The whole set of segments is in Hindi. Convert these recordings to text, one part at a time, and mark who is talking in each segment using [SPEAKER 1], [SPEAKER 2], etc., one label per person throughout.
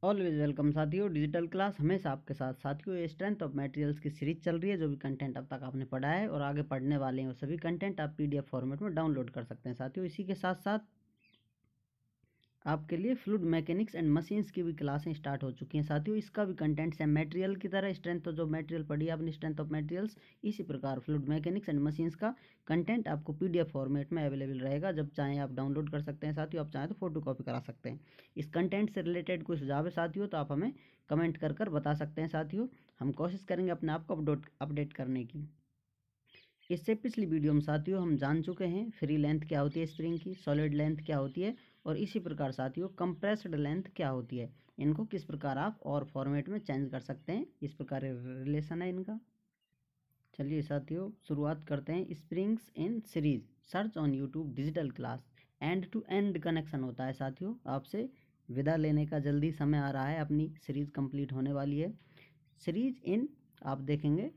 [SPEAKER 1] ऑलवेज वेलकम साथियों। डिजिटल क्लास हमेशा आपके साथ। साथियों, ये स्ट्रेंथ ऑफ मटेरियल्स की सीरीज चल रही है। जो भी कंटेंट अब तक आपने पढ़ा है और आगे पढ़ने वाले हैं वो सभी कंटेंट आप पीडीएफ फॉर्मेट में डाउनलोड कर सकते हैं। साथियों, इसी के साथ साथ आपके लिए फ्लूइड मैकेनिक्स एंड मशीन्स की भी क्लासें स्टार्ट हो चुकी हैं। साथियों, इसका भी कंटेंट सेम मटेरियल की तरह स्ट्रेंथ जो मटेरियल पढ़ी है आपने स्ट्रेंथ ऑफ मटेरियल्स, इसी प्रकार फ्लूइड मैकेनिक्स एंड मशीन्स का कंटेंट आपको पीडीएफ फॉर्मेट में अवेलेबल रहेगा। जब चाहें आप डाउनलोड कर सकते हैं। साथियों, आप चाहें तो फोटो कॉपी करा सकते हैं। इस कंटेंट से रिलेटेड कोई सुझाव है साथियों तो आप हमें कमेंट कर बता सकते हैं। साथियों, हम कोशिश करेंगे अपने आप को अपडेट करने की। इससे पिछली वीडियो में साथियों हम जान चुके हैं फ्री लेंथ क्या होती है स्प्रिंग की, सॉलिड लेंथ क्या होती है, और इसी प्रकार साथियों कंप्रेस्ड लेंथ क्या होती है। इनको किस प्रकार आप और फॉर्मेट में चेंज कर सकते हैं, इस प्रकार रिलेशन है इनका। चलिए साथियों, शुरुआत करते हैं। Springs in series, search on YouTube digital class. End to end connection होता है साथियों। आपसे विदा लेने का जल्दी समय आ रहा है, अपनी सीरीज कंप्लीट होने वाली है। सीरीज इन, आप देखेंगे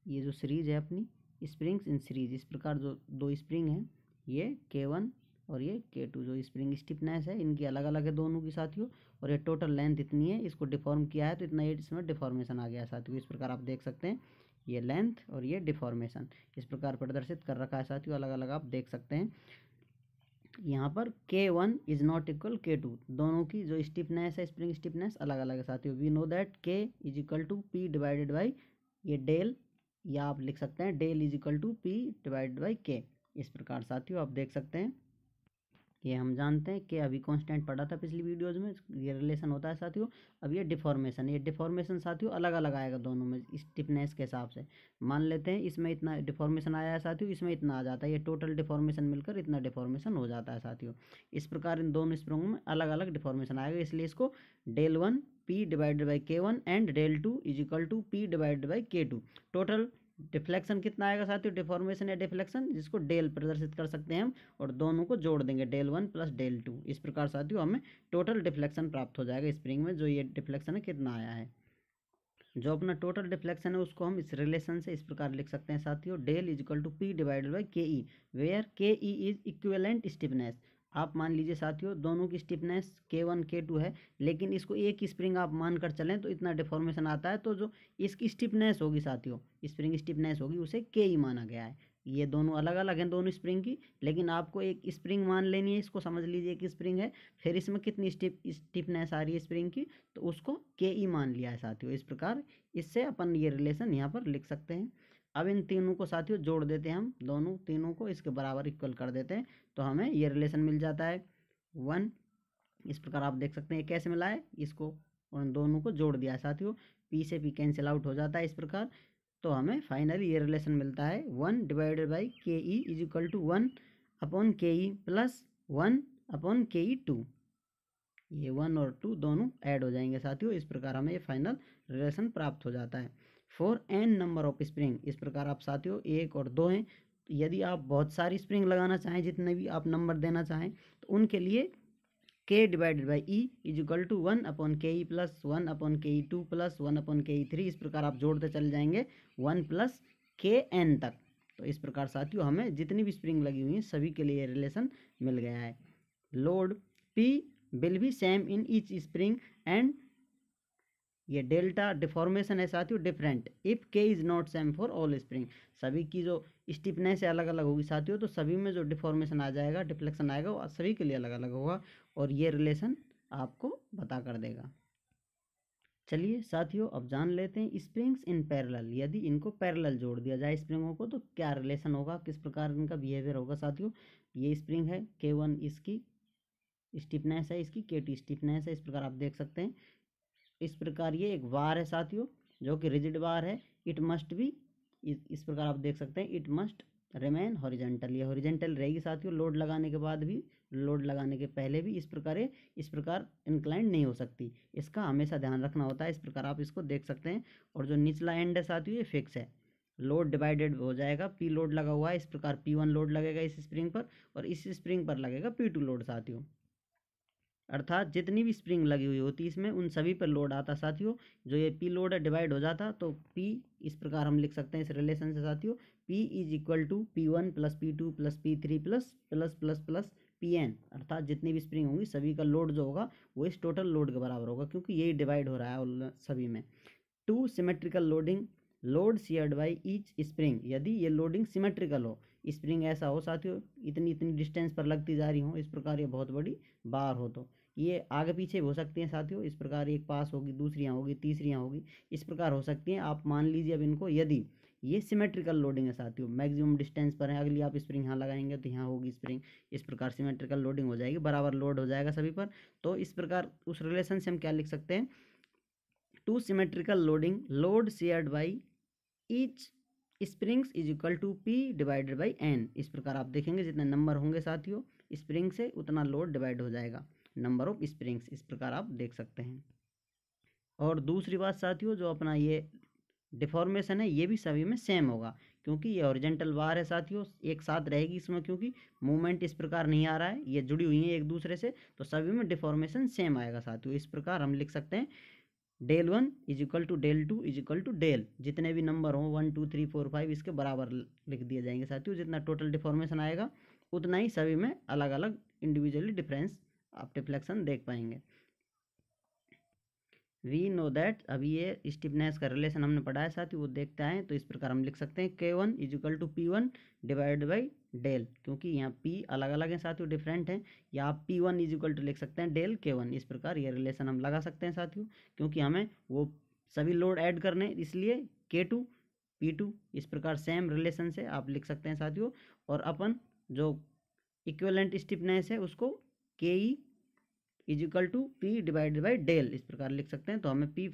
[SPEAKER 1] ये जो सीरीज है अपनी स्प्रिंग्स इन सीरीज, इस प्रकार जो दो स्प्रिंग हैं, ये K1 और ये K2, जो स्प्रिंग स्टिफनेस है इनकी अलग अलग है दोनों की साथियों। और ये टोटल लेंथ इतनी है, इसको डिफॉर्म किया है तो इतना ये इसमें डिफॉर्मेशन आ गया साथियों। इस प्रकार आप देख सकते हैं ये लेंथ और ये डिफॉर्मेशन इस प्रकार प्रदर्शित कर रखा है साथियों। अलग अलग आप देख सकते हैं। यहाँ पर K1 is not equal K2, दोनों की जो स्टिफनेस है स्प्रिंग स्टिफनेस अलग अलग है साथियों। We know that K is equal to P divided by ये डेल, या आप लिख सकते हैं del is equal to P divided by K। इस प्रकार साथियों आप देख सकते हैं। ये हम जानते हैं कि अभी कांस्टेंट पढ़ा था पिछली वीडियोज़ में, ये रिलेशन होता है साथियों। अब ये डिफॉर्मेशन साथियों अलग अलग आएगा दोनों में स्टिफनेस के हिसाब से। मान लेते हैं इसमें इतना डिफॉर्मेशन आया है साथियों, इसमें इतना आ जाता है, ये टोटल डिफॉर्मेशन मिलकर इतना डिफॉर्मेशन हो जाता है साथियों। इस प्रकार इन दोनों स्प्रिंगों में अलग अलग डिफॉर्मेशन आएगा, इसलिए इसको del 1 P divided by K1 and del 2 is equal to P divided by K2। Total deflection कितना आएगा साथियों, डिफॉर्मेशन या डिफ्लेक्शन, जिसको डेल प्रदर्शित कर सकते हैं हम, और दोनों को जोड़ देंगे डेल 1 प्लस डेल 2। इस प्रकार साथियों हमें टोटल डिफ्लेक्शन प्राप्त हो जाएगा स्प्रिंग में, जो ये डिफ्लेक्शन है कितना आया है। जो अपना टोटल डिफ्लेक्शन है उसको हम इस रिलेशन से इस प्रकार लिख सकते हैं साथियों, del is equal to P divided by KE, where KE is equivalent stiffness. आप मान लीजिए साथियों दोनों की स्टिफनेस K1 K2 है, लेकिन इसको एक स्प्रिंग आप मान कर चलें तो इतना डिफॉर्मेशन आता है, तो जो इसकी स्टिफनेस होगी साथियों, स्प्रिंग स्टिफनेस होगी, उसे KE माना गया है। ये दोनों अलग अलग हैं दोनों स्प्रिंग की, लेकिन आपको एक स्प्रिंग मान लेनी है, इसको समझ लीजिए एक स्प्रिंग है, फिर इसमें कितनी स्टिफनेस आ रही है स्प्रिंग की, तो उसको KE मान लिया है साथियों। इस प्रकार इससे अपन ये रिलेशन यहाँ पर लिख सकते हैं। अब इन तीनों को साथियों जोड़ देते हैं हम, दोनों तीनों को इसके बराबर इक्वल कर देते हैं, तो हमें ये रिलेशन मिल जाता है 1। इस प्रकार आप देख सकते हैं ये कैसे मिला है, इसको उन दोनों को जोड़ दिया है साथियों, P से P कैंसिल आउट हो जाता है इस प्रकार। तो हमें फाइनली ये रिलेशन मिलता है 1 divided by KE is equal to 1 upon KE plus 1 upon KE2। ये 1 और 2 दोनों ऐड हो जाएंगे साथियों। इस प्रकार हमें ये फाइनल रिलेशन प्राप्त हो जाता है for n number of spring. इस प्रकार आप साथियों 1 और 2 हैं, यदि आप बहुत सारी स्प्रिंग लगाना चाहें, जितने भी आप नंबर देना चाहें, तो उनके लिए K divided by E is equal to 1 upon KE plus 1 upon KE2 plus 1 upon KE3। इस प्रकार आप जोड़ते चले जाएंगे 1 प्लस KN तक। तो इस प्रकार साथियों हमें जितनी भी स्प्रिंग लगी हुई हैं सभी के लिए रिलेशन मिल गया है। Load P will be same in each spring and ये डेल्टा डिफॉर्मेशन है साथियों different if K is not same for all spring. सभी की जो स्टिफनेस है अलग अलग होगी साथियों, तो सभी में जो डिफॉर्मेशन आ जाएगा, डिफ्लेक्शन आएगा, वो सभी के लिए अलग अलग होगा, और ये रिलेशन आपको बता कर देगा। चलिए साथियों अब जान लेते हैं स्प्रिंग्स इन पैरेलल, यदि इनको पैरेलल जोड़ दिया जाए स्प्रिंगों को तो क्या रिलेशन होगा, किस प्रकार इनका बिहेवियर होगा साथियों। ये स्प्रिंग है K1, इसकी स्टिफनेस है, इसकी K2 स्टिफनेस है, इस प्रकार आप देख सकते हैं। इस प्रकार ये एक बार है साथियों जो कि रिजिड बार है, इट मस्ट बी, इस प्रकार आप देख सकते हैं, इट मस्ट रिमेन हॉरिजेंटल, ये हॉरिजेंटल रहेगी साथियों, लोड लगाने के बाद भी, लोड लगाने के पहले भी इस प्रकार इंक्लाइंड नहीं हो सकती, इसका हमेशा ध्यान रखना होता है। इस प्रकार आप इसको देख सकते हैं। और जो निचला एंड है साथियों ये फिक्स है, लोड डिवाइडेड हो जाएगा, P लोड लगा हुआ है, इस प्रकार P1 लोड लगेगा इस स्प्रिंग पर, और इस स्प्रिंग पर लगेगा P2 लोड साथियों। अर्थात जितनी भी स्प्रिंग लगी हुई होती इसमें उन सभी पर लोड आता साथियों। जो ये P लोड है डिवाइड हो जाता, तो P इस प्रकार हम लिख सकते हैं इस रिलेशन से साथियों, P is equal to P1 plus P2 plus P3 plus plus plus plus Pn, अर्थात जितनी भी स्प्रिंग होंगी सभी का लोड जो होगा वो इस टोटल लोड के बराबर होगा, क्योंकि यही डिवाइड हो रहा है सभी में। 2 symmetrical loading, load shared by each spring, यदि ये लोडिंग सिमेट्रिकल हो, स्प्रिंग ऐसा हो साथियों इतनी इतनी डिस्टेंस पर लगती जा रही हो, इस प्रकार ये बहुत बड़ी बार हो, तो ये आगे पीछे हो सकती हैं साथियों, इस प्रकार एक पास होगी, दूसरी यहाँ होगी, तीसरी यहाँ होगी, इस प्रकार हो सकती हैं। आप मान लीजिए अब इनको, यदि ये सिमेट्रिकल लोडिंग है साथियों, मैक्सिमम डिस्टेंस पर है, अगली आप स्प्रिंग यहाँ लगाएंगे तो यहाँ होगी स्प्रिंग, इस प्रकार सिमेट्रिकल लोडिंग हो जाएगी, बराबर लोड हो जाएगा सभी पर। तो इस प्रकार उस रिलेशन से हम क्या लिख सकते हैं, 2 symmetrical loading, load shared by each springs is equal to P divided by N। इस प्रकार आप देखेंगे जितने नंबर होंगे साथियों स्प्रिंग से उतना लोड डिवाइड हो जाएगा, नंबर ऑफ स्प्रिंग्स, इस प्रकार आप देख सकते हैं। और दूसरी बात साथियों, जो अपना ये डिफॉर्मेशन है ये भी सभी में सेम होगा, क्योंकि ये हॉरिजॉन्टल बार है साथियों, एक साथ रहेगी इसमें, क्योंकि मूवमेंट इस प्रकार नहीं आ रहा है, ये जुड़ी हुई है एक दूसरे से, तो सभी में डिफॉर्मेशन सेम आएगा साथियों। इस प्रकार हम लिख सकते हैं del 1 is equal to del 2 is equal to del, जितने भी नंबर हों 1 2 3 4 5 इसके बराबर लिख दिए जाएंगे साथियों। जितना टोटल डिफॉर्मेशन आएगा उतना ही सभी में अलग अलग इंडिविजुअली डिफरेंस आप डिफ्लेक्शन देख पाएंगे। वी नो दैट, अभी ये स्टिफनेस का रिलेशन हमने पढ़ा है साथियों, वो देखते हैं। तो इस प्रकार हम लिख सकते हैं K1 is equal to P1 divide by del, क्योंकि यहाँ P अलग अलग है साथियों, डिफरेंट है, या आप P1 इज इक्वल टू लिख सकते हैं डेल K1। इस प्रकार ये रिलेशन हम लगा सकते हैं साथियों, क्योंकि हमें वो सभी लोड ऐड करने, इसलिए K2 P2 इस प्रकार सेम रिलेशन से आप लिख सकते हैं साथियों। और अपन जो इक्विवेलेंट स्टिफनेस है उसको KE is equal to P divided by del इस प्रकार लिख सकते हैं। तो हमें P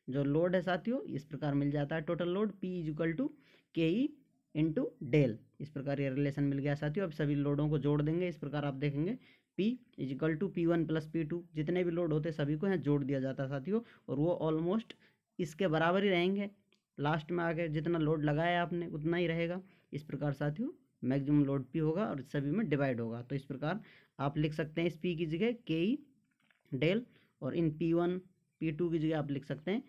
[SPEAKER 1] जो लोड है साथियों इस प्रकार मिल जाता है, total load P is equal to KE into del, इस प्रकार ये रिलेशन मिल गया साथियों। अब सभी लोडों को जोड़ देंगे, इस प्रकार आप देखेंगे P is equal to P1 plus P2, जितने भी लोड होते सभी को यहाँ जोड़ दिया जाता है साथियों, और वो ऑलमोस्ट इसके बराबर ही रहेंगे, लास्ट में आके जितना लोड लगाया आपने उतना ही रहेगा। इस प्रकार साथियों मैक्सिमम लोड P होगा और सभी में डिवाइड होगा। तो इस प्रकार आप लिख सकते हैं इस P की जगह KE डेल, और इन P1 P2 की जगह आप लिख सकते हैं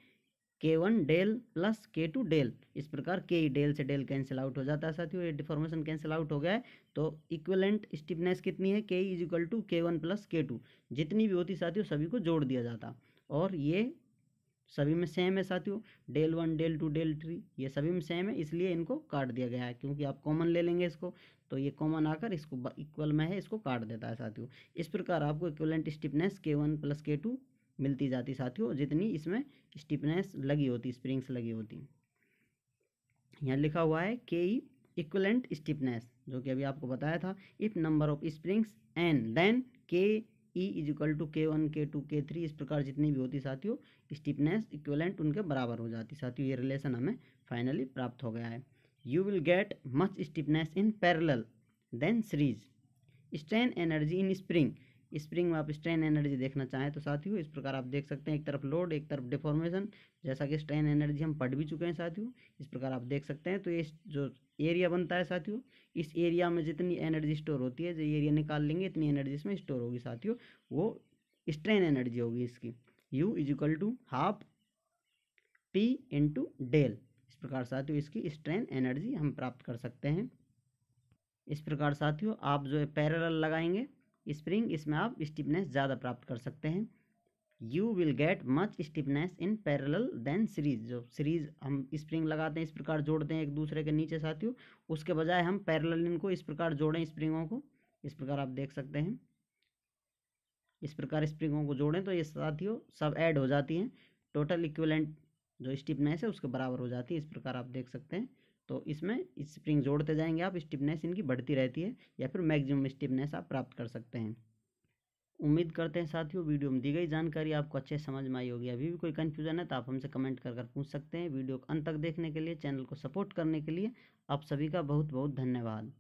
[SPEAKER 1] K1 del plus K2 del. इस प्रकार KE डेल से डेल कैंसिल आउट हो जाता है साथियों, ये डिफॉर्मेशन कैंसिल आउट हो गया है। तो इक्विवेलेंट स्टिफनेस कितनी है, KE is equal to K1 plus K2, जितनी भी होती साथियों सभी को जोड़ दिया जाता, और ये सभी में सेम है साथियों, डेल 1 डेल 2 डेल 3 ये सभी में सेम है, इसलिए इनको काट दिया गया है, क्योंकि आप कॉमन ले लेंगे इसको, तो ये कॉमन आकर इसको इक्वल में है, इसको काट देता है साथियों। इस प्रकार आपको equivalent stiffness K1 plus K2 मिलती जाती साथियों, जितनी इसमें स्टिफनेस लगी होती, स्प्रिंग्स लगी होती। यहाँ लिखा हुआ है KE इक्विवेलेंट स्टिफनेस, जो कि अभी आपको बताया था, if number of springs n then KE is equal to K1 K2 K3 इस प्रकार जितनी भी होती साथियों स्टिफनेस इक्विवेलेंट उनके बराबर हो जाती साथियों। ये रिलेशन हमें फाइनली प्राप्त हो गया है। You will get much stiffness in parallel than series, strain energy in spring, spring में आप स्ट्रेन एनर्जी देखना चाहें तो साथियों इस प्रकार आप देख सकते हैं, एक तरफ लोड एक तरफ डिफॉर्मेशन, जैसा कि स्ट्रेन एनर्जी हम पढ़ भी चुके हैं साथियों, इस प्रकार आप देख सकते हैं। तो ये जो एरिया बनता है साथियों, इस एरिया में जितनी एनर्जी स्टोर होती है, जो एरिया निकाल लेंगे इतनी एनर्जी इसमें स्टोर होगी साथियों, वो स्ट्रेन एनर्जी होगी इसकी। U is equal to half P into del, इस प्रकार साथियों इसकी स्ट्रेन एनर्जी हम प्राप्त कर सकते हैं। इस प्रकार साथियों आप जो है पैरेलल लगाएंगे स्प्रिंग, इसमें आप स्टिफनेस ज़्यादा प्राप्त कर सकते हैं। You will get much stiffness in parallel than series, जो सीरीज हम स्प्रिंग लगाते हैं इस प्रकार जोड़ते हैं एक दूसरे के नीचे साथियों, उसके बजाय हम पैरेलल इनको इस प्रकार जोड़ें स्प्रिंगों को, इस प्रकार आप देख सकते हैं, इस प्रकार स्प्रिंगों को जोड़ें तो ये साथियों सब ऐड हो जाती हैं, टोटल इक्विवेलेंट जो स्टिफनेस है उसके बराबर हो जाती है, इस प्रकार आप देख सकते हैं। तो इसमें स्प्रिंग जोड़ते जाएंगे आप, स्टिफनेस इनकी बढ़ती रहती है, या फिर मैक्सिमम स्टिफनेस आप प्राप्त कर सकते हैं। उम्मीद करते हैं साथियों वीडियो में दी गई जानकारी आपको अच्छे समझ में आई होगी। अभी भी कोई कन्फ्यूजन है तो आप हमसे कमेंट कर पूछ सकते हैं। वीडियो को अंत तक देखने के लिए, चैनल को सपोर्ट करने के लिए आप सभी का बहुत बहुत धन्यवाद।